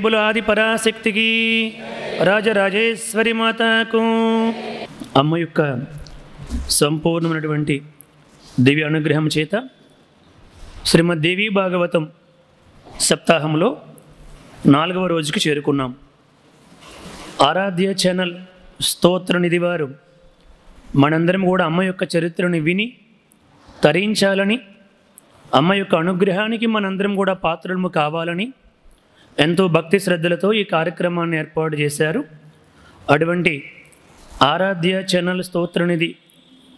बोलो आदि पराशक्ति की రాజరాజేశ్వరి మాతకు అమ్మ యొక్క సంపూర్ణమైనటువంటి దివ్య అనుగ్రహం చేత శ్రీమద్ దేవి భాగవతం సప్తాహంలో 4వ రోజుకి చేరుకున్నాం. ఆరాధ్య ఛానల్ స్తోత్ర నిధి వారు మనందరం కూడా అమ్మ యొక్క చరిత్రను విని తరించాలని, అమ్మ యొక్క అనుగ్రహానికి మనందరం కూడా పాత్రలు కావాలని ఎంతో భక్తి శ్రద్ధలతో ఈ కార్యక్రమాన్ని ఏర్పాటు చేశారు. అటువంటి ఆరాధ్య ఛానల్ స్తోత్రనిధి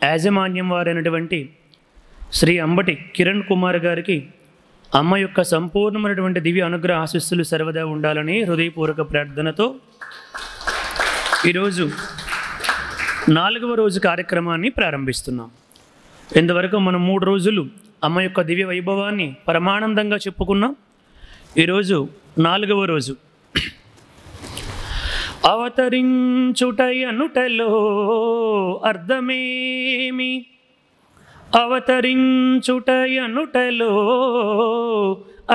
యాజమాన్యం వారైనటువంటి శ్రీ అంబటి కిరణ్ కుమార్ గారికి అమ్మ యొక్క సంపూర్ణమైనటువంటి దివ్య అనుగ్రహ ఆశీస్సులు సర్వదా ఉండాలని హృదయపూర్వక ప్రార్థనతో ఈరోజు 4వ రోజు కార్యక్రమాన్ని ప్రారంభిస్తున్నాం. ఇంతవరకు మనం 3 రోజులు అమ్మ యొక్క దివ్య వైభవాన్ని పరమానందంగా చెప్పుకున్నాం. ఈరోజు 4వ రోజు. అవతరించుటయనుటలో అర్థమేమి, అవతరించుటయనుటలో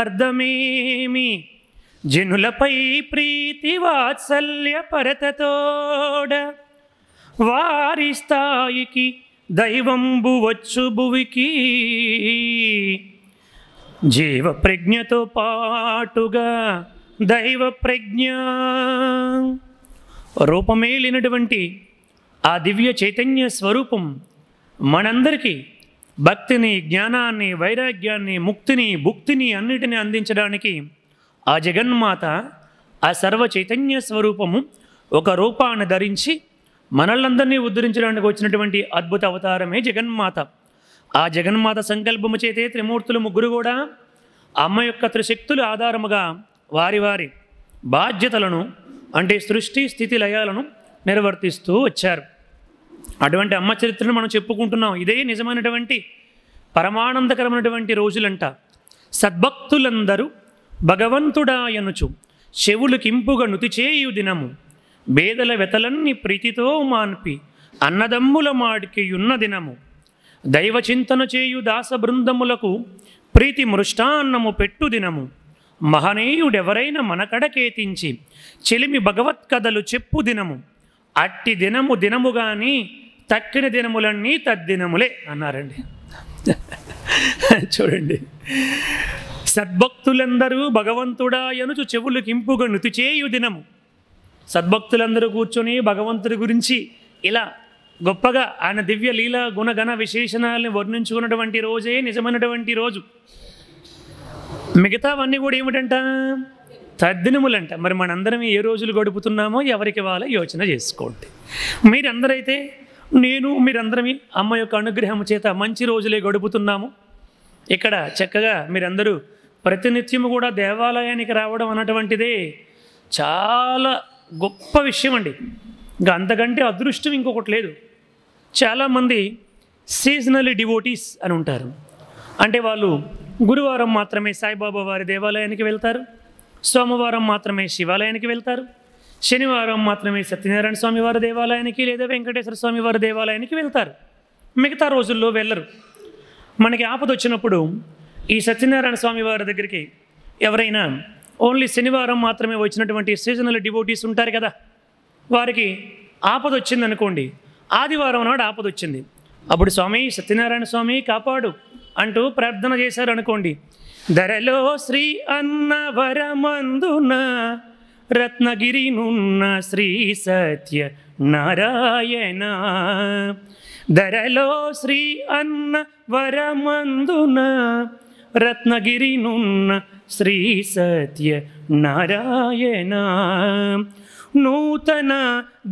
అర్థమేమి, జనులపై ప్రీతి వాత్సల్య పరతతోడ వారి స్థాయికి దైవంబు వచ్చు భువికి, జీవ ప్రజ్ఞతో పాటుగా దైవ ప్రజ్ఞ రూపమేలినటువంటి ఆ దివ్య చైతన్య స్వరూపం మనందరికీ భక్తిని, జ్ఞానాన్ని, వైరాగ్యాన్ని, ముక్తిని, భుక్తిని అన్నిటినీ అందించడానికి ఆ జగన్మాత, ఆ సర్వ చైతన్య స్వరూపము ఒక రూపాన్ని ధరించి మనల్నందరినీ ఉద్ధరించడానికి వచ్చినటువంటి అద్భుత అవతారమే జగన్మాత. ఆ జగన్మాత సంకల్పము చేతే త్రిమూర్తులు ముగ్గురు కూడా అమ్మ యొక్క త్రిశక్తులు ఆధారముగా వారి వారి బాధ్యతలను అంటే సృష్టి స్థితి లయాలను నిర్వర్తిస్తూ వచ్చారు. అటువంటి అమ్మ చరిత్రను మనం చెప్పుకుంటున్నాం. ఇదే నిజమైనటువంటి పరమానందకరమైనటువంటి రోజులంట. సద్భక్తులందరూ భగవంతుడాయనుచు చెవులు కింపుగా నుతిచేయు దినము, బేదల వెతలన్నీ ప్రీతితో మాన్పి అన్నదమ్ముల మాడికియున్న దినము, దైవచింతన చేయు దాస బృందములకు ప్రీతి మృష్టాన్నము పెట్టు దినము, మహనీయుడెవరైనా మనకడకేతించి చెలిమి భగవత్ కథలు చెప్పు దినము, అట్టి దినము దినము గాని తక్కిన దినములన్నీ తద్దినములే అన్నారండి. చూడండి, సద్భక్తులందరూ భగవంతుడాయనుచు చెవులు కింపుగా నుతిచేయు దినము. సద్భక్తులందరూ కూర్చొని భగవంతుడి గురించి ఇలా గొప్పగా ఆయన దివ్య లీల గుణగణ విశేషణాలను వర్ణించుకున్నటువంటి రోజే నిజమైనటువంటి రోజు. మిగతావన్నీ కూడా ఏమిటంట? తద్దినములంట. మరి మనందరం ఏ రోజులు గడుపుతున్నామో ఎవరికి వాళ్ళ యోచన చేసుకోండి. మీరందరైతే మీరందరం అమ్మ యొక్క అనుగ్రహం చేత మంచి రోజులే గడుపుతున్నాము. ఇక్కడ చక్కగా మీరందరూ ప్రతినిత్యము కూడా దేవాలయానికి రావడం అన్నటువంటిదే చాలా గొప్ప విషయం అండి. ఇంకా అంతకంటే అదృష్టం ఇంకొకటి లేదు. చాలామంది సీజనల్ డివోటీస్ అని ఉంటారు. అంటే వాళ్ళు గురువారం మాత్రమే సాయిబాబా వారి దేవాలయానికి వెళ్తారు, సోమవారం మాత్రమే శివాలయానికి వెళ్తారు, శనివారం మాత్రమే సత్యనారాయణ స్వామి వారి దేవాలయానికి లేదా వెంకటేశ్వర స్వామి వారి దేవాలయానికి వెళ్తారు. మిగతా రోజుల్లో వెళ్ళరు. మనకి ఆపద వచ్చినప్పుడు ఈ సత్యనారాయణ స్వామి వారి దగ్గరికి ఎవరైనా ఓన్లీ శనివారం మాత్రమే వచ్చినటువంటి సీజనల్ డివోటీస్ ఉంటారు కదా, వారికి ఆపద వచ్చిందనుకోండి, ఆదివారం నాడు ఆపద వచ్చింది, అప్పుడు స్వామి సత్యనారాయణ స్వామి కాపాడు అంటూ ప్రార్థన చేశారు అనుకోండి, ధరలో శ్రీ అన్న వరమందున రత్నగిరినున్న శ్రీ సత్య నారాయణ, ధరలో శ్రీ అన్న వరమందున రత్నగిరినున్న శ్రీ సత్య నారాయణ, నూతన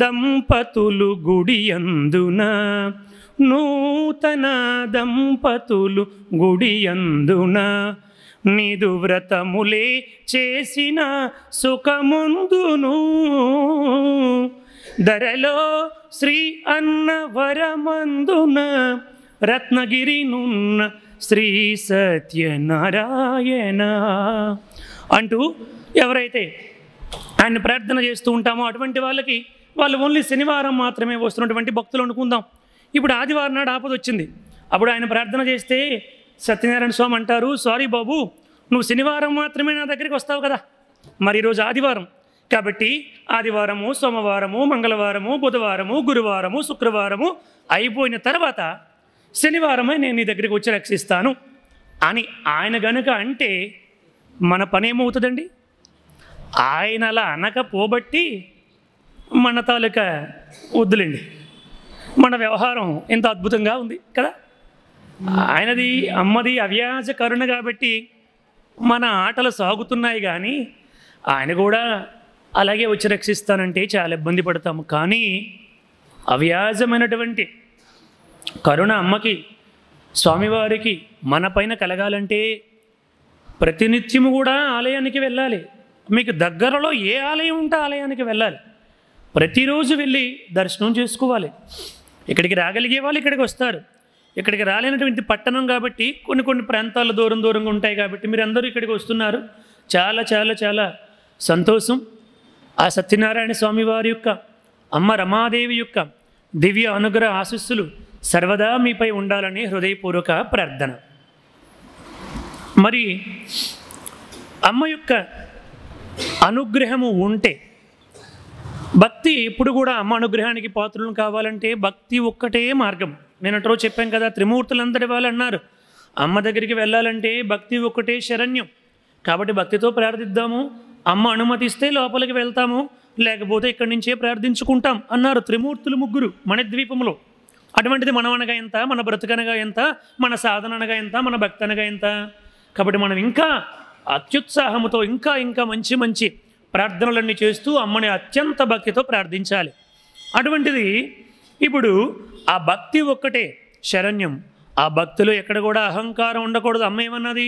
దంపతులు గుడియందున, నూతన దంపతులు గుడియందున, నిదు వ్రతములే చేసిన సుఖముందును, ధరలో శ్రీ అన్న వరమందున రత్నగిరినున్న శ్రీ సత్యనారాయణ అంటూ ఎవరైతే ఆయన ప్రార్థన చేస్తూ ఉంటామో అటువంటి వాళ్ళకి వాళ్ళు ఓన్లీ శనివారం మాత్రమే వస్తున్నటువంటి భక్తులు అనుకుందాం. ఇప్పుడు ఆదివారం నాడు ఆపద వచ్చింది, అప్పుడు ఆయన ప్రార్థన చేస్తే సత్యనారాయణ స్వామి అంటారు, సారీ బాబు, నువ్వు శనివారం మాత్రమే నా దగ్గరికి వస్తావు కదా, మరి ఈరోజు ఆదివారం కాబట్టి ఆదివారము, సోమవారము, మంగళవారము, బుధవారము, గురువారము, శుక్రవారము అయిపోయిన తర్వాత శనివారమే నేను నీ దగ్గరికి వచ్చి రక్షిస్తాను అని ఆయన గనుక అంటే మన పని ఏమవుతుందండి? ఆయన అలా అనకపోబట్టి మన తాలూకా వద్దులేండి, మన వ్యవహారం ఎంత అద్భుతంగా ఉంది కదా. ఆయనది అమ్మది అవ్యాజ కరుణ కాబట్టి మన ఆటలు సాగుతున్నాయి, కానీ ఆయన కూడా అలాగే వచ్చి రక్షిస్తానంటే చాలా ఇబ్బంది పడతాము. కానీ అవ్యాజమైనటువంటి కరుణ అమ్మకి, స్వామివారికి మన పైన కలగాలంటే ప్రతినిత్యము కూడా ఆలయానికి వెళ్ళాలి. మీకు దగ్గరలో ఏ ఆలయం ఉంటే ఆలయానికి వెళ్ళాలి. ప్రతిరోజు వెళ్ళి దర్శనం చేసుకోవాలి. ఇక్కడికి రాగలిగే వాళ్ళు ఇక్కడికి వస్తారు. ఇక్కడికి రాలేనటువంటి పట్టణం కాబట్టి కొన్ని ప్రాంతాలు దూరంగా ఉంటాయి కాబట్టి మీరు అందరూ ఇక్కడికి వస్తున్నారు. చాలా చాలా చాలా సంతోషం. ఆ సత్యనారాయణ స్వామి వారి యొక్క, అమ్మ రమాదేవి యొక్క దివ్య అనుగ్రహ ఆశీస్సులు సర్వదా మీపై ఉండాలని హృదయపూర్వక ప్రార్థన. మరి అమ్మ యొక్క అనుగ్రహము ఉంటే, భక్తి ఎప్పుడు కూడా అమ్మ అనుగ్రహానికి పాత్రలు కావాలంటే భక్తి ఒక్కటే మార్గం. నేను అంటూ చెప్పాను కదా, త్రిమూర్తులందరి వాళ్ళు అన్నారు అమ్మ దగ్గరికి వెళ్ళాలంటే భక్తి ఒక్కటే శరణ్యం. కాబట్టి భక్తితో ప్రార్థిద్దాము. అమ్మ అనుమతిస్తే లోపలికి వెళ్తాము, లేకపోతే ఇక్కడి నుంచే ప్రార్థించుకుంటాం అన్నారు త్రిమూర్తులు ముగ్గురు మణిద్వీపంలో. అటువంటిది మనం అనగా ఎంత, మన బ్రతుకనగా ఎంత, మన సాధన అనగా ఎంత, మన భక్తి అనగా ఎంత. కాబట్టి మనం ఇంకా అత్యుత్సాహంతో ఇంకా మంచి ప్రార్థనలన్నీ చేస్తూ అమ్మని అత్యంత భక్తితో ప్రార్థించాలి. అటువంటిది ఇప్పుడు ఆ భక్తి ఒక్కటే శరణ్యం. ఆ భక్తిలో ఎక్కడ కూడా అహంకారం ఉండకూడదు. అమ్మ ఏమన్నది?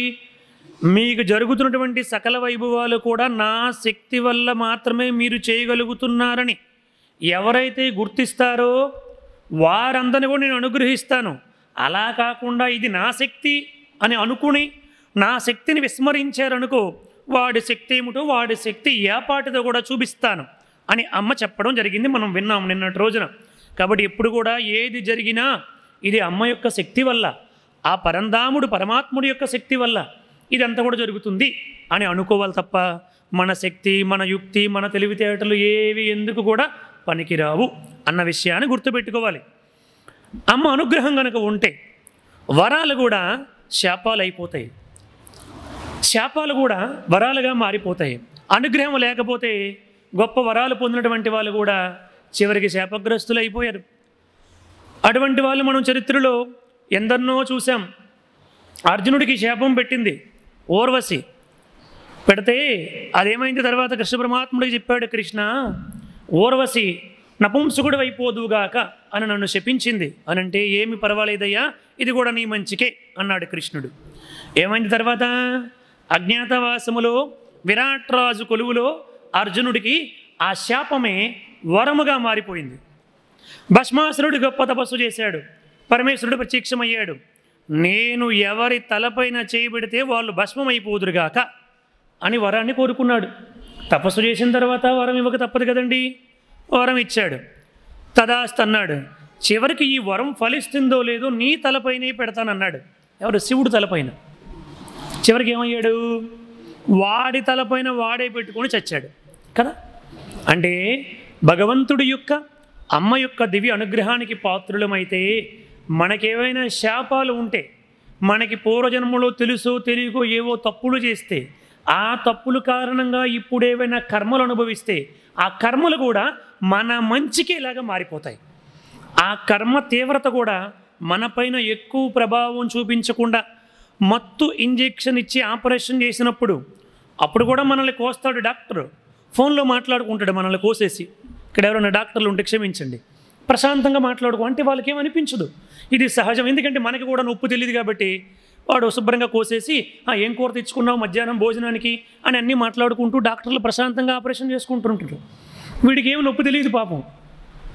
మీకు జరుగుతున్నటువంటి సకల వైభవాలు కూడా నా శక్తి వల్ల మాత్రమే మీరు చేయగలుగుతున్నారని ఎవరైతే గుర్తిస్తారో వారందరినీ కూడా నేను అనుగ్రహిస్తాను. అలా కాకుండా ఇది నా శక్తి అని అనుకుని నా శక్తిని విస్మరించారనుకో, వాడి శక్తి ఏమిటో, వాడి శక్తి ఏపాటితో కూడా చూపిస్తాను అని అమ్మ చెప్పడం జరిగింది. మనం విన్నాం నిన్నటి రోజున. కాబట్టి ఎప్పుడు కూడా ఏది జరిగినా ఇది అమ్మ యొక్క శక్తి వల్ల, ఆ పరంధాముడు పరమాత్ముడి యొక్క శక్తి వల్ల ఇదంతా కూడా జరుగుతుంది అని అనుకోవాలి తప్ప మన శక్తి, మన యుక్తి, మన తెలివితేటలు ఏవి ఎందుకు కూడా పనికిరావు అన్న విషయాన్ని గుర్తుపెట్టుకోవాలి. అమ్మ అనుగ్రహం కనుక ఉంటే వరాలు కూడా శాపాలు అయిపోతాయి, శాపాలు కూడా వరాలుగా మారిపోతాయి. అనుగ్రహం లేకపోతే గొప్ప వరాలు పొందినటువంటి వాళ్ళు కూడా చివరికి శాపగ్రస్తులు అయిపోయారు. అటువంటి వాళ్ళు మనం చరిత్రలో ఎందరినో చూసాం. అర్జునుడికి శాపం పెట్టింది ఊర్వశి. పెడితే అదేమైంది తర్వాత కృష్ణ పరమాత్ముడికి చెప్పాడు, కృష్ణ ఊర్వశి నపుంసకుడు అయిపోదుగాక అని నన్ను శపించింది అని అంటే, ఏమి పర్వాలేదయ్యా, ఇది కూడా నీ మంచికే అన్నాడు కృష్ణుడు. ఏమైంది తర్వాత? అజ్ఞాతవాసములో విరాట్ రాజు కొలువులో అర్జునుడికి ఆ శాపమే వరముగా మారిపోయింది. భస్మాసురుడు గొప్ప తపస్సు చేశాడు. పరమేశ్వరుడు ప్రత్యక్షమయ్యాడు. నేను ఎవరి తలపైన చేయబెడితే వాళ్ళు భస్మమైపోదురుగాక అని వరాన్ని కోరుకున్నాడు. తపస్సు చేసిన తర్వాత వరం ఇవ్వక తప్పదు కదండి. వరం ఇచ్చాడు. తదాస్తన్నాడు. చివరికి ఈ వరం ఫలిస్తుందో లేదో నీ తలపైనే పెడతానన్నాడు. ఎవరు? శివుడు తలపైన. చివరికి ఏమయ్యాడు? వాడి తలపైన వాడే పెట్టుకొని చచ్చాడు కదా. అంటే భగవంతుడి యొక్క, అమ్మ యొక్క దివ్య అనుగ్రహానికి పాత్రులమైతే మనకేమైనా శాపాలు ఉంటే, మనకి పూర్వజన్మలో తెలుసో తెలియకో ఏవో తప్పులు చేస్తే, ఆ తప్పుల కారణంగా ఇప్పుడు ఏవైనా కర్మలు అనుభవిస్తే ఆ కర్మలు కూడా మన మంచికి ఇలాగా మారిపోతాయి. ఆ కర్మ తీవ్రత కూడా మనపైన ఎక్కువ ప్రభావం చూపించకుండా మత్తు ఇంజెక్షన్ ఇచ్చి ఆపరేషన్ చేసినప్పుడు అప్పుడు కూడా మనల్ని కోస్తాడు డాక్టర్. ఫోన్లో మాట్లాడుకుంటాడు మనల్ని కోసేసి. ఇక్కడ ఎవరైనా డాక్టర్లు ఉంటే క్షమించండి, ప్రశాంతంగా మాట్లాడుకో అంటే వాళ్ళకి ఏమనిపించదు. ఇది సహజం. ఎందుకంటే మనకి కూడా నొప్పు తెలియదు కాబట్టి వాడు శుభ్రంగా కోసేసి ఏం కూర తెచ్చుకున్నావు మధ్యాహ్నం భోజనానికి అని అన్నీ మాట్లాడుకుంటూ డాక్టర్లు ప్రశాంతంగా ఆపరేషన్ చేసుకుంటుంటారు. వీడికి ఏమి నొప్పి తెలియదు పాపం.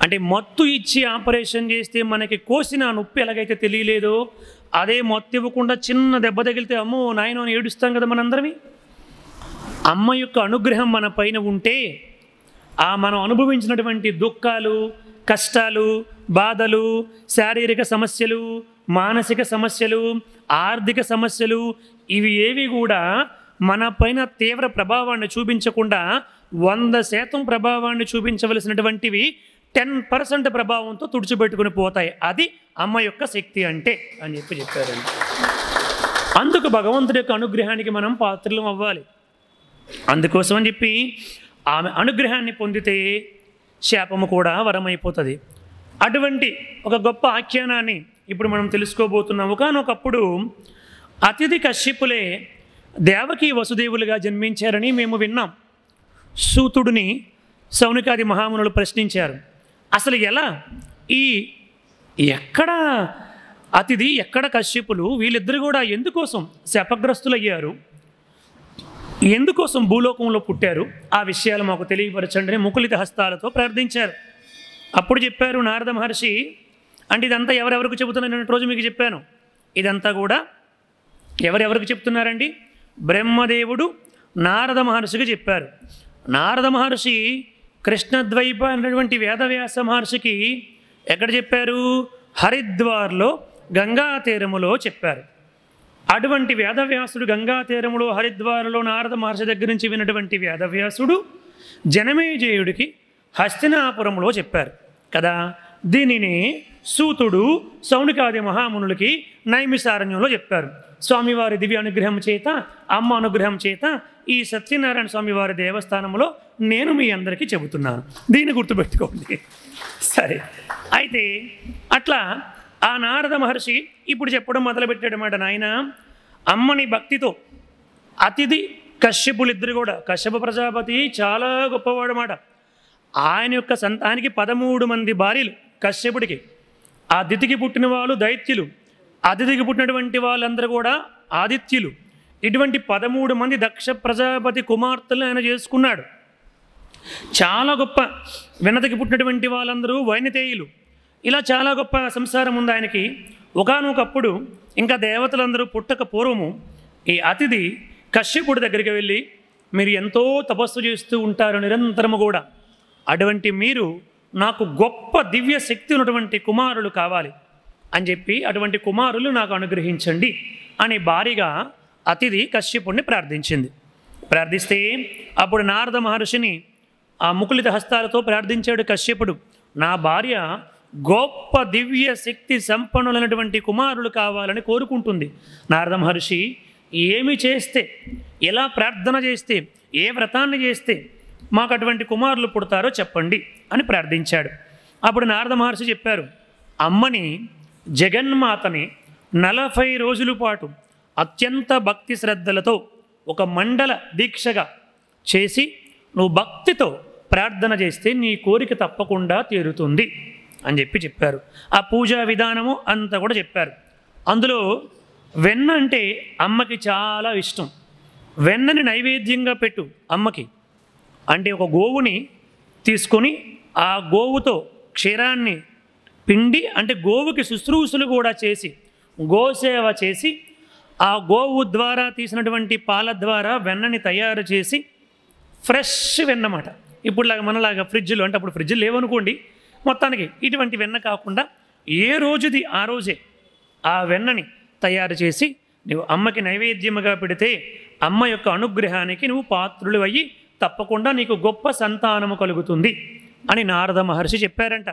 అంటే మత్తు ఇచ్చి ఆపరేషన్ చేస్తే మనకి కోసిన నొప్పి ఎలాగైతే తెలియలేదో, అదే మత్తు ఇవ్వకుండా చిన్న దెబ్బ తగిలితే అమ్మో నాయనో అని ఏడుస్తాం కదా మనందరమే. అమ్మ యొక్క అనుగ్రహం మన పైన ఉంటే ఆ మనం అనుభవించినటువంటి దుఃఖాలు, కష్టాలు, బాధలు, శారీరక సమస్యలు, మానసిక సమస్యలు, ఆర్థిక సమస్యలు ఇవి ఏవి కూడా మన పైన తీవ్ర ప్రభావాన్ని చూపించకుండా 100% ప్రభావాన్ని చూపించవలసినటువంటివి 10% ప్రభావంతో తుడిచిపెట్టుకుని పోతాయి. అది అమ్మ యొక్క శక్తి అంటే అని చెప్పారండి. అందుకు భగవంతుడి యొక్క అనుగ్రహానికి మనం పాత్రలు అవ్వాలి. అందుకోసం అని చెప్పి ఆమె అనుగ్రహాన్ని పొందితే శాపము కూడా వరమైపోతుంది. అటువంటి ఒక గొప్ప ఆఖ్యానాన్ని ఇప్పుడు మనం తెలుసుకోబోతున్నాం. ఒకానొకప్పుడు అతిథి కశ్యపులే దేవకీ వసుదేవులుగా జన్మించారని మేము విన్నాం. సూతుడిని శౌనకాది మహామునులు ప్రశ్నించారు. అసలు ఎలా ఎక్కడ అతిథి ఎక్కడ కశ్యపులు వీళ్ళిద్దరు కూడా ఎందుకోసం శాపగ్రస్తులయ్యారు, ఎందుకోసం భూలోకంలో పుట్టారు, ఆ విషయాలు మాకు తెలియపరచండి అని ముకులిత హస్తాలతో ప్రార్థించారు. అప్పుడు చెప్పారు నారద మహర్షి, అంటే ఇదంతా ఎవరెవరికి చెబుతున్నాను రోజు మీకు చెప్పాను. ఇదంతా కూడా ఎవరెవరికి చెప్తున్నారండి? బ్రహ్మదేవుడు నారద మహర్షికి చెప్పారు. నారద మహర్షి కృష్ణద్వైప అనేటువంటి వేదవ్యాస మహర్షికి ఎక్కడ చెప్పారు? హరిద్వార్లో గంగా తీరములో చెప్పారు. అటువంటి వేదవ్యాసుడు గంగా తీరములో హరిద్వార్లో నారద మహర్షి దగ్గర నుంచి విన్నటువంటి వేదవ్యాసుడు జనమేజయుడికి హస్తినాపురంలో చెప్పారు కదా. దీనిని సూతుడు శౌనకాది మహామునులకి నైమిసారణ్యంలో చెప్పారు. స్వామివారి దివ్య అనుగ్రహం చేత, అమ్మ అనుగ్రహం చేత ఈ సత్యనారాయణ స్వామివారి దేవస్థానంలో నేను మీ అందరికీ చెబుతున్నాను. దీన్ని గుర్తుపెట్టుకోండి. సరే, అయితే అట్లా ఆ నారద మహర్షి ఇప్పుడు చెప్పడం మొదలుపెట్టాడన్నమాట. నాయన, అమ్మని భక్తితో అతిథి కశ్యపులిద్దరు కూడా, కశ్యప ప్రజాపతి చాలా గొప్పవాడు అన్నమాట. ఆయన యొక్క సంతానికి 13 మంది భార్యలు కశ్యపుడికి. ఆ దితికి పుట్టిన వాళ్ళు దైత్యులు, అతిథికి పుట్టినటువంటి వాళ్ళందరూ కూడా ఆదిత్యులు. ఇటువంటి 13 మంది దక్ష ప్రజాపతి కుమార్తెలు ఆయన చేసుకున్నాడు. చాలా గొప్ప. వినతికి పుట్టినటువంటి వాళ్ళందరూ వైనతేయులు. ఇలా చాలా గొప్ప సంసారం ఉంది ఆయనకి. ఒకానొకప్పుడు ఇంకా దేవతలందరూ పుట్టక పూర్వము ఈ అతిథి కశ్యపుడి దగ్గరికి వెళ్ళి, మీరు ఎంతో తపస్సు చేస్తూ ఉంటారు నిరంతరము కూడా, అటువంటి మీరు నాకు గొప్ప దివ్య శక్తి ఉన్నటువంటి కుమారులు కావాలి అని చెప్పి అటువంటి కుమారులు నాకు అనుగ్రహించండి అని భారీగా అతిథి కశ్యపుడిని ప్రార్థించింది. ప్రార్థిస్తే అప్పుడు నారద మహర్షిని ఆ ముకులిత హస్తాలతో ప్రార్థించాడు కశ్యపుడు. నా భార్య గొప్ప దివ్య శక్తి సంపన్నులైనటువంటి కుమారులు కావాలని కోరుకుంటుంది. నారద మహర్షి ఏమి చేస్తే, ఎలా ప్రార్థన చేస్తే, ఏ వ్రతాన్ని చేస్తే మాకు అటువంటి కుమారులు పుడతారో చెప్పండి అని ప్రార్థించాడు. అప్పుడు నారద మహర్షి చెప్పారు, అమ్మని జగన్మాతని 40 రోజుల పాటు అత్యంత భక్తి శ్రద్ధలతో ఒక మండల దీక్షగా చేసి నువ్వు భక్తితో ప్రార్థన చేస్తే నీ కోరిక తప్పకుండా తీరుతుంది అని చెప్పారు. ఆ పూజా విధానము అంతా కూడా చెప్పారు. అందులో వెన్న అంటే అమ్మకి చాలా ఇష్టం. వెన్నని నైవేద్యంగా పెట్టు అమ్మకి. అంటే ఒక గోవుని తీసుకొని ఆ గోవుతో క్షీరాన్ని పిండి, అంటే గోవుకి శుశ్రూషలు కూడా చేసి, గోసేవ చేసి, ఆ గోవు ద్వారా తీసినటువంటి పాల ద్వారా వెన్నని తయారు చేసి, ఫ్రెష్ వెన్నమాట. ఇప్పుడులాగా మనలాగా ఫ్రిడ్జ్లో, అంటే అప్పుడు ఫ్రిడ్జ్లు లేవనుకోండి, మొత్తానికి ఇటువంటి వెన్న కాకుండా ఏ రోజుది ఆ రోజే ఆ వెన్నని తయారు చేసి నువ్వు అమ్మకి నైవేద్యముగా పెడితే అమ్మ యొక్క అనుగ్రహానికి నువ్వు పాత్రులు అయ్యి తప్పకుండా నీకు గొప్ప సంతానము కలుగుతుంది అని నారద మహర్షి చెప్పారంట.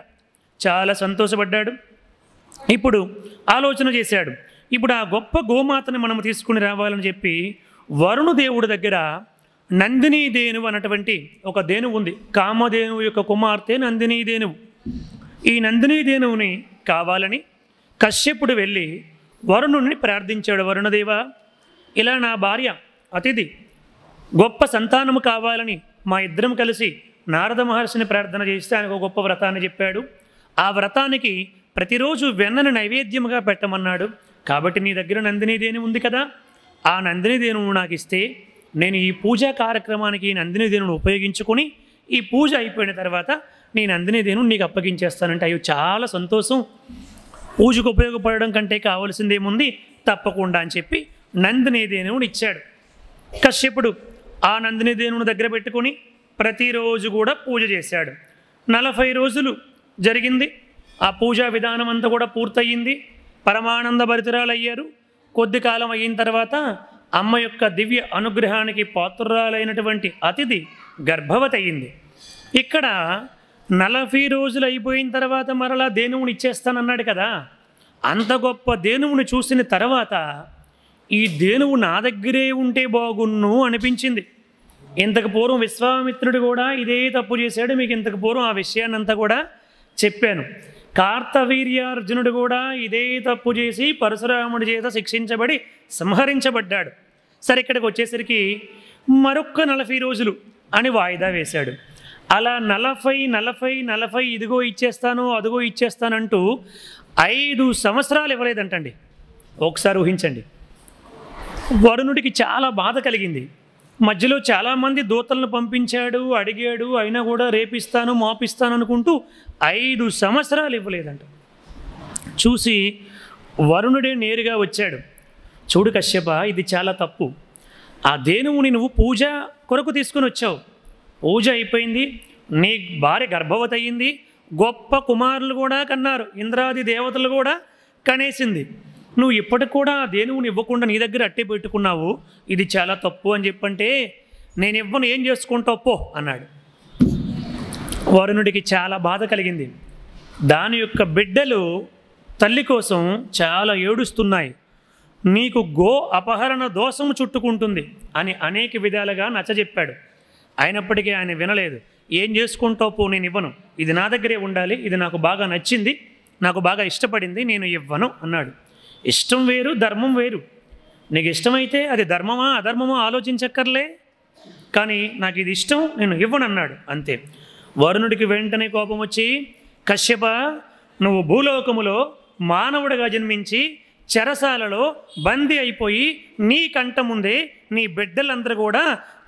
చాలా సంతోషపడ్డాడు. ఇప్పుడు ఆలోచన చేశాడు, ఇప్పుడు ఆ గొప్ప గోమాతని మనం తీసుకుని రావాలని చెప్పి వరుణదేవుడి దగ్గర నందినీ దేనువు అన్నటువంటి ఒక దేనువు ఉంది. కామధేనువు యొక్క కుమార్తె నందినీ దేనువు. ఈ నందినీ దేనువుని కావాలని కశ్యపుడు వెళ్ళి వరుణుని ప్రార్థించాడు. వరుణదేవ, ఇలా నా భార్య అతిథి గొప్ప సంతానము కావాలని మా ఇద్దరం కలిసి నారద మహర్షిని ప్రార్థన చేస్తే ఆయనకు ఒక గొప్ప వ్రతాన్ని చెప్పాడు. ఆ వ్రతానికి ప్రతిరోజు వెన్నను నైవేద్యముగా పెట్టమన్నాడు. కాబట్టి నీ దగ్గర నందినీ దేనువు ఉంది కదా, ఆ నందినీ దేనువు నాకు ఇస్తే నేను ఈ పూజా కార్యక్రమానికి ఈ నందినీ దేనువును ఉపయోగించుకొని ఈ పూజ అయిపోయిన తర్వాత నీ నందినీ దేనువు నీకు అప్పగించేస్తానంటే, అయ్యో చాలా సంతోషం, పూజకు ఉపయోగపడడం కంటే కావలసిందేముంది, తప్పకుండా అని చెప్పి నందినీ దేనువుని ఇచ్చాడు. కశ్యపుడు ఆ నందినీ దేనువుని దగ్గర పెట్టుకొని ప్రతిరోజు కూడా పూజ చేశాడు. 40 రోజులు జరిగింది. ఆ పూజా విధానం అంతా కూడా పూర్తయింది. పరమానంద భరితురాలు అయ్యారు. కొద్ది కాలం అయిన తర్వాత అమ్మ యొక్క దివ్య అనుగ్రహానికి పాత్రురాలైనటువంటి అతిథి గర్భవతి అయింది. ఇక్కడ 40 రోజులు అయిపోయిన తర్వాత మరలా దేనువుని ఇచ్చేస్తానన్నాడు కదా, అంత గొప్ప దేనువుని చూసిన తర్వాత ఈ దేనువు నా దగ్గరే ఉంటే బాగున్ను అనిపించింది. ఇంతకు పూర్వం విశ్వామిత్రుడు కూడా ఇదే తప్పు చేశాడు. మీకు ఇంతకు పూర్వం ఆ విషయాన్నంతా కూడా చెప్పాను. కార్తవీర్యార్జునుడు కూడా ఇదే తప్పు చేసి పరశురాముడి చేత శిక్షించబడి సంహరించబడ్డాడు. సరే, ఇక్కడికి వచ్చేసరికి మరొక్క 40 రోజులు అని వాయిదా వేశాడు. అలా 40 ఇదిగో ఇచ్చేస్తాను అదిగో ఇచ్చేస్తానంటూ 5 సంవత్సరాలు ఇవ్వలేదంటండి. ఒకసారి ఊహించండి. వరుణుడికి చాలా బాధ కలిగింది. మధ్యలో చాలామంది దూతలను పంపించాడు, అడిగాడు, అయినా కూడా రేపిస్తాను మాపిస్తాను అనుకుంటూ 5 సంవత్సరాలు ఇవ్వలేదంట. చూసి వరుణుడే నేరుగా వచ్చాడు. చూడు కశ్యప, ఇది చాలా తప్పు. ఆ దేనువుని నువ్వు పూజ కొరకు తీసుకుని వచ్చావు. పూజ అయిపోయింది, నీ భార్య గర్భవతి అయ్యింది, గొప్ప కుమారులు కూడా కన్నారు, ఇంద్రాది దేవతలు కూడా కనేసింది. నువ్వు ఇప్పటికి కూడా ఆ దేనువుని ఇవ్వకుండా నీ దగ్గర అట్టే పెట్టుకున్నావు. ఇది చాలా తప్పు అని చెప్పంటే, నేను ఇవ్వను, ఏం చేసుకుంటావు పో అన్నాడు. వరుణుడికి చాలా బాధ కలిగింది. దాని యొక్క బిడ్డలు తల్లి కోసం చాలా ఏడుస్తున్నాయి. నీకు గో అపహరణ దోషము చుట్టుకుంటుంది అని అనేక విధాలుగా నచ్చజెప్పాడు. అయినప్పటికీ ఆయన వినలేదు. ఏం చేసుకుంటావు పో, నేను ఇవ్వను, ఇది నా దగ్గరే ఉండాలి, ఇది నాకు బాగా నచ్చింది, నాకు బాగా ఇష్టపడింది, నేను ఇవ్వను అన్నాడు. ఇష్టం వేరు, ధర్మం వేరు. నీకు ఇష్టమైతే అది ధర్మమా అధర్మమా ఆలోచించక్కర్లే, కానీ నాకు ఇది ఇష్టం, నేను ఇవ్వను అన్నాడు. అంతే. వరుణుడికి వెంటనే కోపం వచ్చి, కశ్యప, నువ్వు భూలోకములో మానవుడిగా జన్మించి చెరసాలలో బందీ అయిపోయి నీ కంట ముందే నీ బిడ్డలందరూ కూడా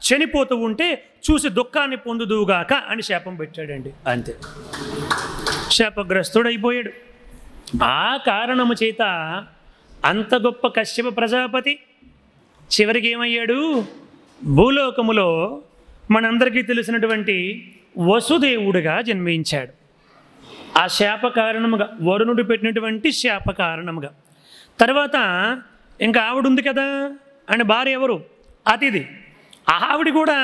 చనిపోతూ ఉంటే చూసి దుఃఖాన్ని పొందుదువుగాక అని శాపం పెట్టాడండి. అంతే, శాపగ్రస్తుడైపోయాడు. ఆ కారణము చేత అంత గొప్ప కశ్యప ప్రజాపతి చివరికి ఏమయ్యాడు? భూలోకములో మనందరికీ తెలిసినటువంటి వసుదేవుడిగా జన్మించాడు. ఆ శాప కారణముగా, వరుణుడు పెట్టినటువంటి శాప కారణముగా. తర్వాత ఇంకా ఆవిడ ఉంది కదా, అని భార్య ఎవరు? అతిథి. ఆవిడ కూడా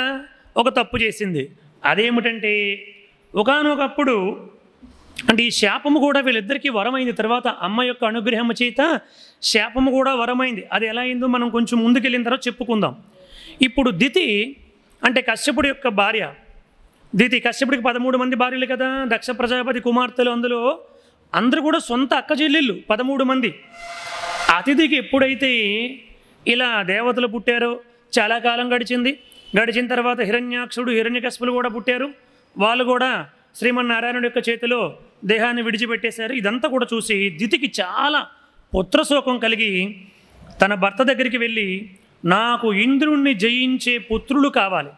ఒక తప్పు చేసింది. అదేమిటంటే, ఒకానొకప్పుడు అంటే ఈ శాపము కూడా వీళ్ళిద్దరికీ వరమైంది. తర్వాత అమ్మ యొక్క అనుగ్రహము చేత శాపము కూడా వరమైంది. అది ఎలా అయిందో మనం కొంచెం ముందుకెళ్ళిన తర్వాత చెప్పుకుందాం. ఇప్పుడు దితి అంటే కశ్యపుడి యొక్క భార్య. దితి కశ్యపుడికి 13 మంది భార్యలు కదా, దక్ష ప్రజాపతి కుమార్తెలు. అందులో అందరూ కూడా సొంత అక్క చెల్లెళ్ళు 13 మంది. అతిథికి ఎప్పుడైతే ఇలా దేవతలు పుట్టారో చాలా కాలం గడిచింది. గడిచిన తర్వాత హిరణ్యాక్షుడు హిరణ్యకశిపులు కూడా పుట్టారు. వాళ్ళు కూడా శ్రీమన్నారాయణుడి యొక్క చేతిలో దేహాన్ని విడిచిపెట్టేశారు. ఇదంతా కూడా చూసి దితికి చాలా పుత్రశోకం కలిగి తన భర్త దగ్గరికి వెళ్ళి, నాకు ఇంద్రుణ్ణి జయించే పుత్రులు కావాలి,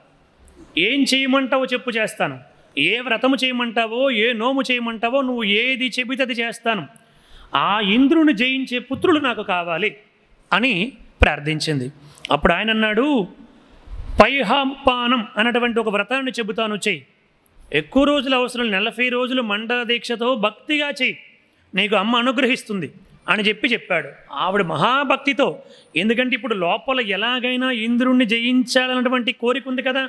ఏం చేయమంటావో చెప్పు చేస్తాను, ఏ వ్రతము చేయమంటావో ఏ నోము చేయమంటావో నువ్వు ఏది చెబితే అది చేస్తాను, ఆ ఇంద్రుని జయించే పుత్రులు నాకు కావాలి అని ప్రార్థించింది. అప్పుడు ఆయన అన్నాడు, పైహాపానం అన్నటువంటి ఒక వ్రతాన్ని చెబుతాను, చెయ్యి. ఎక్కువ రోజులు అవసరం, 40 రోజులు మండల దీక్షతో భక్తిగా చెయ్యి, నీకు అమ్మ అనుగ్రహిస్తుంది అని చెప్పాడు. ఆవిడ మహాభక్తితో, ఎందుకంటే ఇప్పుడు లోపల ఎలాగైనా ఇంద్రుణ్ణి జయించాలన్నటువంటి కోరిక ఉంది కదా.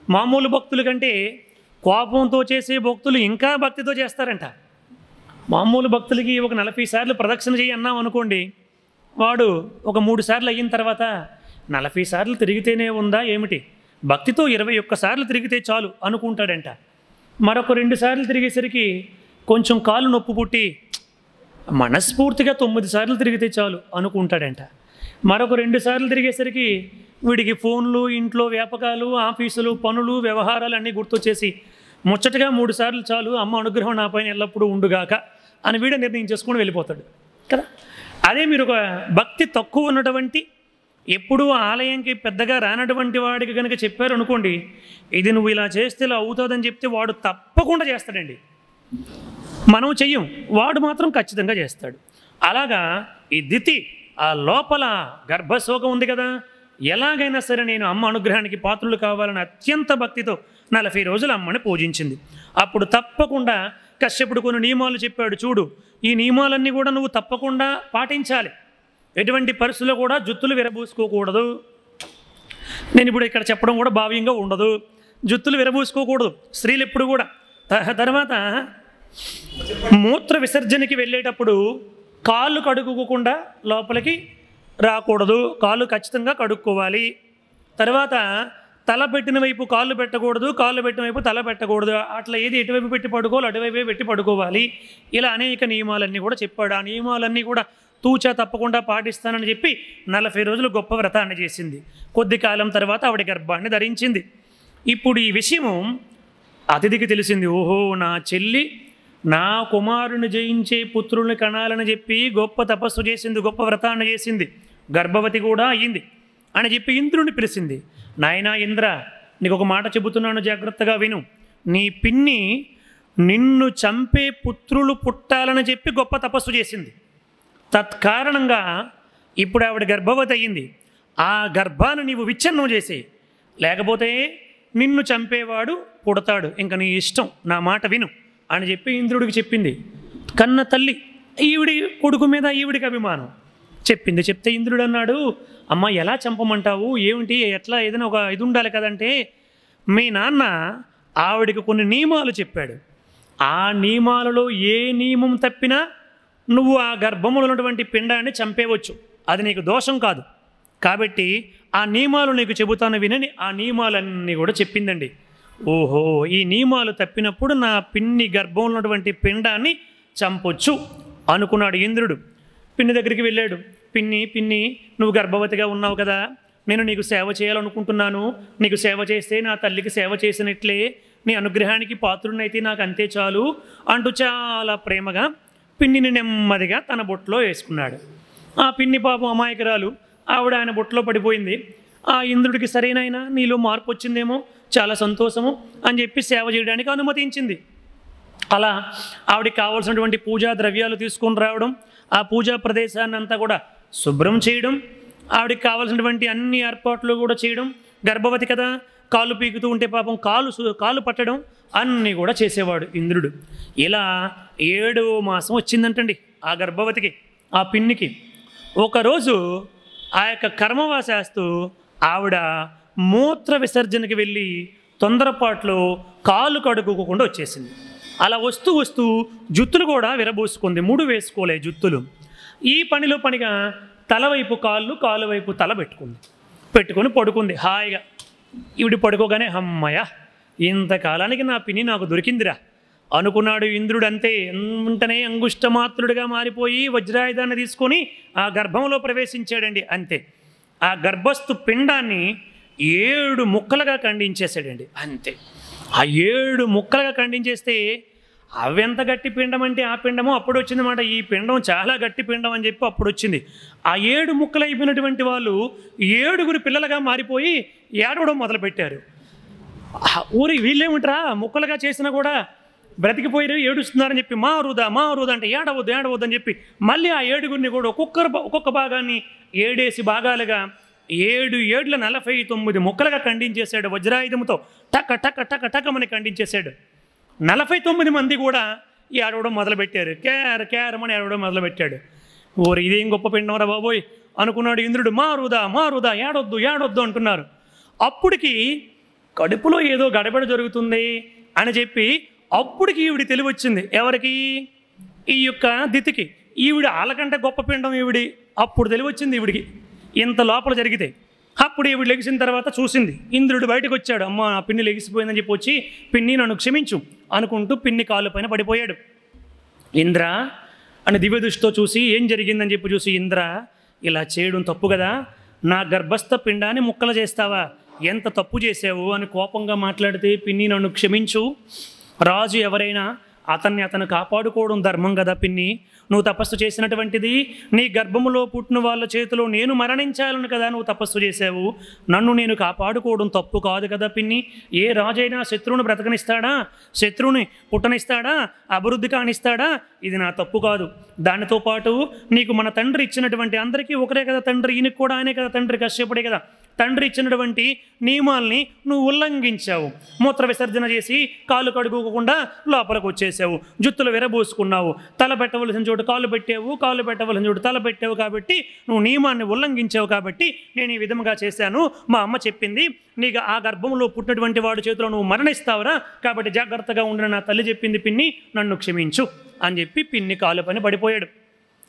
మామూలు భక్తుల కంటే కోపంతో చేసే భక్తులు ఇంకా భక్తితో చేస్తారంట. మామూలు భక్తులకి ఒక 40 సార్లు ప్రదక్షిణ చేయి అన్నాం అనుకోండి, వాడు ఒక 3 సార్లు అయిన తర్వాత 40 సార్లు తిరిగితేనే ఉందా ఏమిటి, భక్తితో 21 సార్లు తిరిగితే చాలు అనుకుంటాడంట. మరొక 2 సార్లు తిరిగేసరికి కొంచెం కాలు నొప్పి పుట్టి మనస్ఫూర్తిగా 9 సార్లు తిరిగితే చాలు అనుకుంటాడంట. మరొక 2 సార్లు తిరిగేసరికి వీడికి ఫోన్లు, ఇంట్లో వ్యాపకాలు, ఆఫీసులు, పనులు, వ్యవహారాలు అన్నీ గుర్తొచ్చేసి ముచ్చటగా 3 సార్లు చాలు, అమ్మ అనుగ్రహం నా పైన ఎల్లప్పుడూ ఉండుగాక అని వీడే నిర్ణయం చేసుకొని వెళ్ళిపోతాడు కదా. అదే మీరు ఒక భక్తి తక్కువ ఉన్నటువంటి, ఎప్పుడూ ఆలయంకి పెద్దగా రానటువంటి వాడికి కనుక చెప్పారు అనుకోండి, ఇది నువ్వు ఇలా చేస్తే ఇలా అవుతుందని చెప్తే వాడు తప్పకుండా చేస్తాడండి. మనం చెయ్యం, వాడు మాత్రం ఖచ్చితంగా చేస్తాడు. అలాగా ఈ దితి ఆ లోపల గర్భశోకం ఉంది కదా, ఎలాగైనా సరే నేను అమ్మ అనుగ్రహానికి పాత్రులు కావాలని అత్యంత భక్తితో 40 రోజులు అమ్మని పూజించింది. అప్పుడు తప్పకుండా కశ్యపుడు కొన్ని నియమాలు చెప్పాడు. చూడు, ఈ నియమాలన్నీ కూడా నువ్వు తప్పకుండా పాటించాలి. ఎటువంటి పరిస్థితుల్లో కూడా జుత్తులు విరబూసుకోకూడదు. నేను ఇప్పుడు ఇక్కడ చెప్పడం కూడా భావ్యంగా ఉండదు. జుత్తులు విరబూసుకోకూడదు స్త్రీలు ఎప్పుడు కూడా. తర్వాత మూత్ర విసర్జనకి వెళ్ళేటప్పుడు కాళ్ళు కడుక్కోకుండా లోపలికి రాకూడదు, కాళ్ళు ఖచ్చితంగా కడుక్కోవాలి. తర్వాత తల పెట్టిన వైపు కాళ్ళు పెట్టకూడదు, కాళ్ళు పెట్టిన వైపు తల పెట్టకూడదు. అట్లా ఏది ఎటువైపు పెట్టి పడుకోవాలి అటువైపే పెట్టి పడుకోవాలి. ఇలా అనేక నియమాలన్నీ కూడా చెప్పాడు. ఆ నియమాలన్నీ కూడా తూచా తప్పకుండా పాటిస్తానని చెప్పి 40 రోజులు గొప్ప వ్రతాన్ని చేసింది. కొద్ది కాలం తర్వాత ఆవిడ గర్భాన్ని ధరించింది. ఇప్పుడు ఈ విషయము అతిథికి తెలిసింది. ఓహో, నా చెల్లి నా కుమారుని జయించే పుత్రుల్ని కనాలని చెప్పి గొప్ప తపస్సు చేసింది, గొప్ప వ్రతాన్ని చేసింది, గర్భవతి కూడా అయ్యింది అని చెప్పి ఇంద్రుని పిలిచింది. నాయనా ఇంద్ర, నీకు ఒక మాట చెబుతున్నాను, జాగ్రత్తగా విను. నీ పిన్ని నిన్ను చంపే పుత్రులు పుట్టాలని చెప్పి గొప్ప తపస్సు చేసింది. తత్కారణంగా ఇప్పుడు ఆవిడ గర్భవతి అయ్యింది. ఆ గర్భాన్ని నీవు విచ్ఛిన్నం చేసే, లేకపోతే నిన్ను చంపేవాడు పుడతాడు, ఇంక నీ ఇష్టం, నా మాట విను అని చెప్పి ఇంద్రుడికి చెప్పింది. కన్న తల్లి ఈవిడి కొడుకు మీద ఈవిడికి అభిమానం చెప్పింది. చెప్తే ఇంద్రుడు అన్నాడు, అమ్మ ఎలా చంపమంటావు, ఏమిటి, ఎట్లా, ఏదైనా ఒక ఇది ఉండాలి కదంటే, మీ నాన్న ఆవిడికి కొన్ని నియమాలు చెప్పాడు. ఆ నియమాలలో ఏ నియమం తప్పినా నువ్వు ఆ గర్భములో ఉన్నటువంటి పిండాన్ని చంపేవచ్చు, అది నీకు దోషం కాదు. కాబట్టి ఆ నియమాలు నీకు చెబుతాను వినని ఆ నియమాలన్నీ కూడా చెప్పిందండి. ఓహో, ఈ నియమాలు తప్పినప్పుడు నా పిన్ని గర్భంలో ఉన్నటువంటి పిండాన్ని చంపొచ్చు అనుకున్నాడు ఇంద్రుడు. పిన్ని దగ్గరికి వెళ్ళాడు. పిన్ని, నువ్వు గర్భవతిగా ఉన్నావు కదా, నేను నీకు సేవ చేయాలనుకుంటున్నాను. నీకు సేవ చేస్తే నా తల్లికి సేవ చేసినట్లే, నీ అనుగ్రహానికి పాత్రునైతే నాకు అంతే చాలు అంటూ చాలా ప్రేమగా పిన్నిని నెమ్మదిగా తన బొట్లో వేసుకున్నాడు. ఆ పిన్ని పాపం అమాయకురాలు, ఆవిడ ఆయన బొట్లో పడిపోయింది. ఆ ఇంద్రుడికి సరైన నీలో మార్పు వచ్చిందేమో, చాలా సంతోషము అని చెప్పి సేవ చేయడానికి అనుమతించింది. అలా ఆవిడకి కావాల్సినటువంటి పూజా ద్రవ్యాలు తీసుకొని రావడం, ఆ పూజా ప్రదేశాన్ని అంతా కూడా శుభ్రం చేయడం, ఆవిడకి కావాల్సినటువంటి అన్ని ఏర్పాట్లు కూడా చేయడం, గర్భవతి కదా కాళ్ళు పీకుతూ ఉంటే పాపం కాళ్ళు పట్టడం అన్నీ కూడా చేసేవాడు ఇంద్రుడు. ఇలా 7వ మాసం వచ్చిందంటండి ఆ గర్భవతికి, ఆ పిన్నికి. ఒకరోజు ఆ యొక్క కర్మవాసేస్తూ ఆవిడ మూత్ర విసర్జనకి వెళ్ళి తొందరపాట్లో కాళ్ళు కడుక్కోకుండా వచ్చేసింది. అలా వస్తూ జుత్తులు కూడా విరబూసుకుంది. 3 వేసుకోలే జుత్తులు. ఈ పనిలో పనిగా తల వైపు కాళ్ళు వైపు తల పెట్టుకొని పడుకుంది హాయిగా. ఈవిడ పడుకోగానే అమ్మయ్య, ఇంతకాలానికి నా పిన్ని నాకు దొరికిందిరా అనుకున్నాడు ఇంద్రుడు. అంతే, వెంటనే అంగుష్టమాత్రుడిగా మారిపోయి వజ్రాయుధాన్ని తీసుకొని ఆ గర్భంలో ప్రవేశించాడండి. అంతే, ఆ గర్భస్థు పిండాన్ని 7 ముక్కలుగా ఖండించేశాడండి. అంతే, ఆ 7 ముక్కలుగా ఖండించేస్తే అవెంత గట్టి పిండం అంటే ఆ పిండము అప్పుడు వచ్చిందన్నమాట. ఈ పిండం చాలా గట్టి పిండం అని చెప్పి అప్పుడు వచ్చింది. ఆ 7 ముక్కలు అయిపోయినటువంటి వాళ్ళు 7గురు పిల్లలుగా మారిపోయి ఏడవడం మొదలుపెట్టారు. వీళ్ళేమిట్రా ముక్కలుగా చేసినా కూడా బ్రతికిపోయారు, ఏడుస్తున్నారని చెప్పి మారుదా అంటే ఏడవద్దు అని చెప్పి మళ్ళీ ఆ 7గురిని కూడా ఒక్కొక్క భాగాన్ని 7 భాగాలుగా 7 49 ముక్కలుగా ఖండించేశాడు వజ్రాయుధంతో. టక్కమని ఖండించేశాడు. 49 మంది కూడా ఏడవడం మొదలుపెట్టారు. కేరమని ఏడవడం మొదలుపెట్టాడు. ఇదేం గొప్ప పిండం రా బాబోయ్ అనుకున్నాడు ఇంద్రుడు. మారుదా ఏడొద్దు అంటున్నారు. అప్పటికి కడుపులో ఏదో గడబడ జరుగుతుంది అని చెప్పి అప్పటికి ఈవిడి తెలివచ్చింది. ఎవరికి? ఈ యొక్క దితికి. ఈవిడ వాళ్ళకంటే గొప్ప పిండం ఈవిడి. అప్పుడు తెలివచ్చింది ఈవిడికి ఇంత లోపల జరిగితే. అప్పుడు ఈవిడ లెగిసిన తర్వాత చూసింది. ఇంద్రుడు బయటకు వచ్చాడు. అమ్మ, నా పిన్ని లెగిసిపోయిందని చెప్పి వచ్చి, పిన్ని నన్ను క్షమించు అనుకుంటూ పిన్ని కాళ్ళు పైన పడిపోయాడు. ఇంద్ర అని దివ్య దృష్టితో చూసి ఏం జరిగిందని చెప్పి చూసి, ఇంద్ర ఇలా చేయడం తప్పు కదా, నా గర్భస్థ పిండాన్ని ముక్కలు చేస్తావా, ఎంత తప్పు చేసావు అని కోపంగా మాట్లాడితే, పిన్ని నన్ను క్షమించు, రాజు ఎవరైనా అతను కాపాడుకోవడం ధర్మం కదా పిన్ని, నువ్వు తపస్సు చేసినటువంటిది నీ గర్భములో పుట్టిన వాళ్ళ చేతిలో నేను మరణించాలను కదా నువ్వు తపస్సు చేసావు, నన్ను నేను కాపాడుకోవడం తప్పు కాదు కదా పిన్ని. ఏ రాజైనా శత్రువుని బ్రతకనిస్తాడా, శత్రువుని పుట్టనిస్తాడా, అభివృద్ధి కానిస్తాడా? ఇది నా తప్పు కాదు. దానితో పాటు నీకు మన తండ్రి ఇచ్చినటువంటి అందరికీ ఒకరే కదా తండ్రి, ఈయనకు కూడా ఆయనే కదా తండ్రి, కశ్యపుడే కదా, తండ్రి ఇచ్చినటువంటి నియమాల్ని నువ్వు ఉల్లంఘించావు. మూత్ర విసర్జన చేసి కాళ్ళు కడుక్కోకుండా లోపలికి వచ్చేసావు, జుత్తులు విరబోసుకున్నావు, తల పెట్టవలసిన చోటు కాళ్ళు పెట్టావు, కాళ్ళు పెట్టవలసిన చోటు తల పెట్టావు. కాబట్టి నువ్వు నియమాన్ని ఉల్లంఘించావు, కాబట్టి నేను ఈ విధంగా చేశాను. మా అమ్మ చెప్పింది, నీకు ఆ గర్భంలో పుట్టినటువంటి వాడి చేతిలో నువ్వు మరణిస్తావురా, కాబట్టి జాగ్రత్తగా ఉండని నా తల్లి చెప్పింది పిన్ని, నన్ను క్షమించు అని చెప్పి పిన్ని కాలు పని పడిపోయాడు.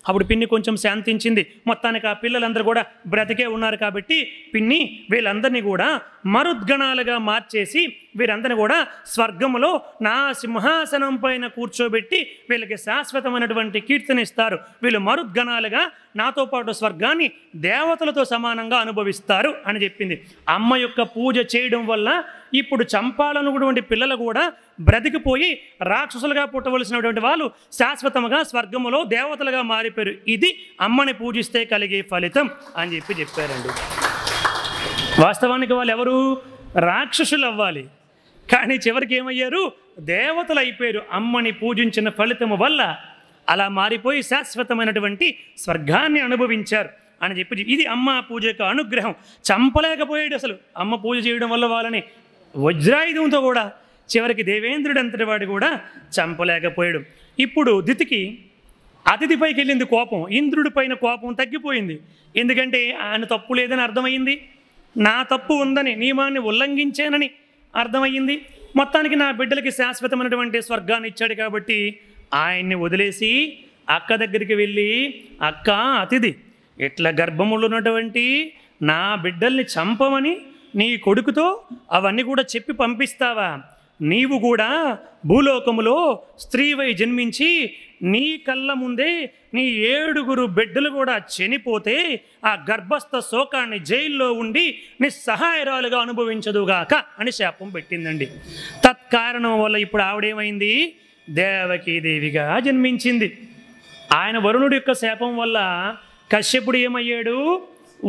అప్పుడు పిన్ని కొంచెం శాంతించింది. మొత్తానికి ఆ పిల్లలందరూ కూడా బ్రతికే ఉన్నారు కాబట్టి పిన్ని వీళ్ళందరినీ కూడా మరుద్గణాలుగా మార్చేసి వీరందరినీ కూడా స్వర్గంలో నా సింహాసనం పైన కూర్చోబెట్టి వీళ్ళకి శాశ్వతమైనటువంటి కీర్తనిస్తారు. వీళ్ళు మరుద్గణాలుగా నాతో పాటు స్వర్గాన్ని దేవతలతో సమానంగా అనుభవిస్తారు అని చెప్పింది. అమ్మ యొక్క పూజ చేయడం వల్ల ఇప్పుడు చంపాలనుకున్నటువంటి పిల్లలు కూడా బ్రతికిపోయి రాక్షసులుగా పుట్టవలసినటువంటి వాళ్ళు శాశ్వతంగా స్వర్గములో దేవతలుగా మారిపోయారు. ఇది అమ్మని పూజిస్తే కలిగే ఫలితం అని చెప్పారండి. వాస్తవానికి వాళ్ళు ఎవరు? రాక్షసులు అవ్వాలి, కానీ చివరికి ఏమయ్యారు? దేవతలు అయిపోయారు. అమ్మని పూజించిన ఫలితము వల్ల అలా మారిపోయి శాశ్వతమైనటువంటి స్వర్గాన్ని అనుభవించారు అని చెప్పి ఇది అమ్మ పూజ యొక్క అనుగ్రహం. చంపలేకపోయాడు అసలు అమ్మ పూజ చేయడం వల్ల వాళ్ళని. వజ్రాయుధంతో కూడా చివరికి దేవేంద్రుడు అంతటి వాడు కూడా చంపలేకపోయాడు. ఇప్పుడు దితికి అతిథిపైకి వెళ్ళింది కోపం, ఇంద్రుడి పైన కోపం తగ్గిపోయింది. ఎందుకంటే ఆయన తప్పు లేదని అర్థమైంది, నా తప్పు ఉందని నియమాన్ని ఉల్లంఘించానని అర్థమయ్యింది. మొత్తానికి నా బిడ్డలకి శాశ్వతమైనటువంటి స్వర్గాన్ని ఇచ్చాడు కాబట్టి ఆయన్ని వదిలేసి అక్క దగ్గరికి వెళ్ళి, అక్క అతిథి, ఇట్లా గర్భములో ఉన్నటువంటి నా బిడ్డల్ని చంపమని నీ కొడుకుతో అవన్నీ కూడా చెప్పి పంపిస్తావా? నీవు కూడా భూలోకములో స్త్రీవై జన్మించి నీ కళ్ళ ముందే నీ 7 బిడ్డలు కూడా చనిపోతే ఆ గర్భస్థ శోకాన్ని జైల్లో ఉండి నిస్సహాయరాలుగా అనుభవించదుగాక అని శాపం పెట్టిందండి. తత్కారణం వల్ల ఇప్పుడు ఆవిడేమైంది? దేవకీదేవిగా జన్మించింది. ఆయన వరుణుడి యొక్క శాపం వల్ల కశ్యపుడు ఏమయ్యాడు?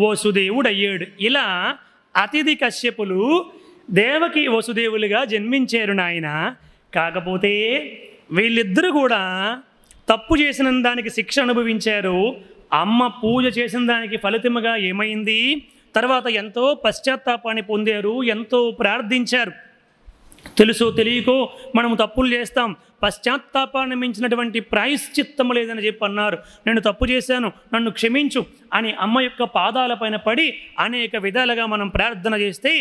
వసుదేవుడు అయ్యాడు. ఇలా అతిథి కశ్యపులు దేవకి వసుదేవులుగా జన్మించారు నాయన. కాకపోతే వీళ్ళిద్దరూ కూడా తప్పు చేసిన దానికి శిక్ష అనుభవించారు. అమ్మ పూజ చేసిన దానికి ఫలితముగా ఏమైంది? తర్వాత ఎంతో పశ్చాత్తాపాన్ని పొందారు, ఎంతో ప్రార్థించారు. తెలుసో తెలియకో మనము తప్పులు చేస్తాం, పశ్చాత్తాపాన్ని మించినటువంటి ప్రాయశ్చిత్తము లేదని చెప్పి అన్నారు. నేను తప్పు చేశాను, నన్ను క్షమించు అని అమ్మ యొక్క పాదాలపైన పడి అనేక విధాలుగా మనం ప్రార్థన చేస్తే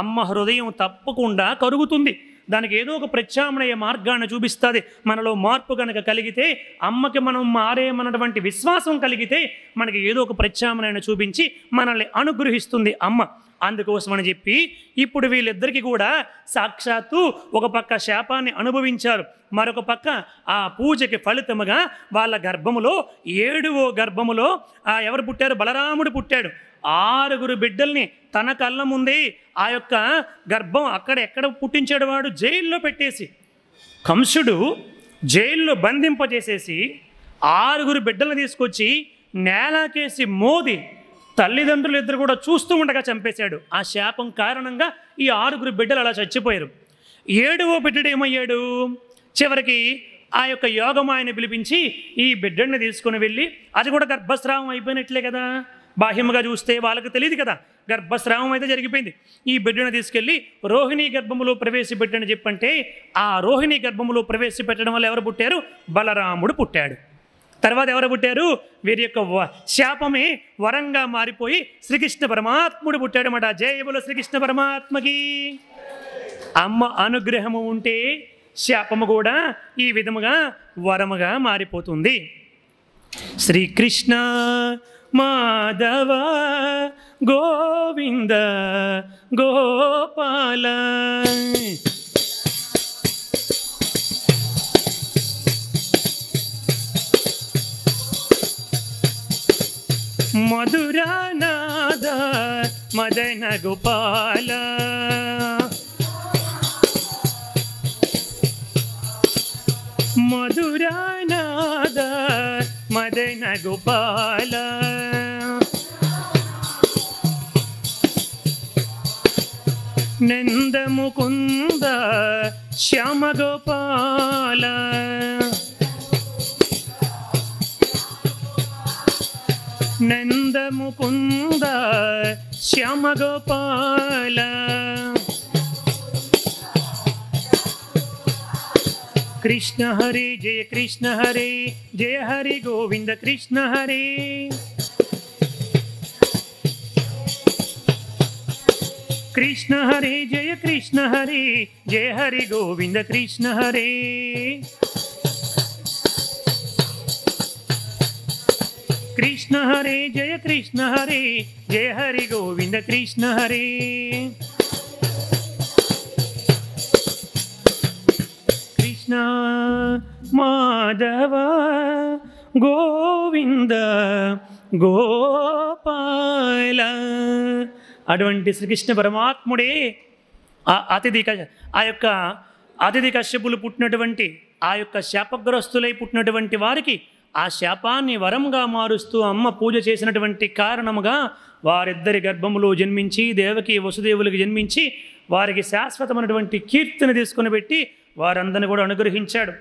అమ్మ హృదయం తప్పకుండా కరుగుతుంది. దానికి ఏదో ఒక ప్రత్యామ్నాయ మార్గాన్ని చూపిస్తుంది. మనలో మార్పు కనుక కలిగితే, అమ్మకి మనం మారేమన్నటువంటి విశ్వాసం కలిగితే మనకి ఏదో ఒక ప్రత్యామ్నాయాన్ని చూపించి మనల్ని అనుగ్రహిస్తుంది అమ్మ. అందుకోసమని చెప్పి ఇప్పుడు వీళ్ళిద్దరికీ కూడా సాక్షాత్తు ఒక పక్క శాపాన్ని అనుభవించారు, మరొక పక్క ఆ పూజకి ఫలితముగా వాళ్ళ గర్భములో 7వ గర్భములో ఎవరు పుట్టారు? బలరాముడు పుట్టాడు. 6 బిడ్డల్ని తన కళ్ళ ముందే ఆ యొక్క గర్భం ఎక్కడ పుట్టించాడు? వాడు జైల్లో పెట్టేసి, కంసుడు జైల్లో బంధింపజేసేసి 6 బిడ్డలను తీసుకొచ్చి నేలకేసి మోది తల్లిదండ్రులు ఇద్దరు కూడా చూస్తూ ఉండగా చంపేశాడు. ఆ శాపం కారణంగా ఈ 6 బిడ్డలు అలా చచ్చిపోయారు. 7వ బిడ్డడు ఏమయ్యాడు? చివరికి ఆ యొక్క యోగమాయని పిలిపించి ఈ బిడ్డని తీసుకుని వెళ్ళి, అది కూడా గర్భస్రావం అయిపోయినట్లే కదా, బాహ్యముగా చూస్తే వాళ్ళకి తెలియదు కదా, గర్భస్రావం అయితే జరిగిపోయింది. ఈ బిడ్డను తీసుకెళ్ళి రోహిణీ గర్భములో ప్రవేశపెట్టని చెప్పంటే ఆ రోహిణీ గర్భములో ప్రవేశపెట్టడం వల్ల ఎవరు పుట్టారు? బలరాముడు పుట్టాడు. తర్వాత ఎవరు పుట్టారు? వీరి యొక్క శాపమే వరంగా మారిపోయి శ్రీకృష్ణ పరమాత్ముడు పుట్టాడన్నమాట. జయబుల శ్రీకృష్ణ పరమాత్మకి. అమ్మ అనుగ్రహము ఉంటే శాపము కూడా ఈ విధముగా వరముగా మారిపోతుంది. శ్రీకృష్ణ మాధవ గోవింద గోపాల. మధురానాద మదన గోపాల. మధురానాద మదన గోపాల. నందముకుంద శ్యామ గోపాల. నందముకుంద శ్యామగోపాల కృష్ణ హరే జయ కృష్ణ హరే జయ హరి గోవింద కృష్ణ హరే కృష్ణ హరే జయ కృష్ణ హరే జయ హరి గోవింద కృష్ణ హరే కృష్ణ హరే జయ కృష్ణ హరే జయ హరి గోవింద కృష్ణ హరే కృష్ణ మాధవ గోవింద గోపాల. అటువంటి శ్రీకృష్ణ పరమాత్ముడే ఆ యొక్క అతిథి కశ్యపులు పుట్టినటువంటి ఆ యొక్క శాపగ్రస్తులై పుట్టినటువంటి వారికి ఆ శాపాన్ని వరంగా మారుస్తూ అమ్మ పూజ చేసినటువంటి కారణముగా వారిద్దరి గర్భములో జన్మించి దేవకి వసుదేవులకి జన్మించి వారికి శాశ్వతమైనటువంటి కీర్తిని తీసుకుని పెట్టి వారందరిని కూడా అనుగ్రహించాడు.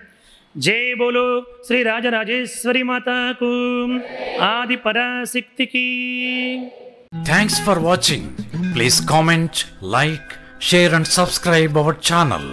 జై బోలో శ్రీ రాజరాజేశ్వరి మాతాకు ఆది పరాశక్తికి. Thanks for watching. Please comment, like, share and subscribe our channel.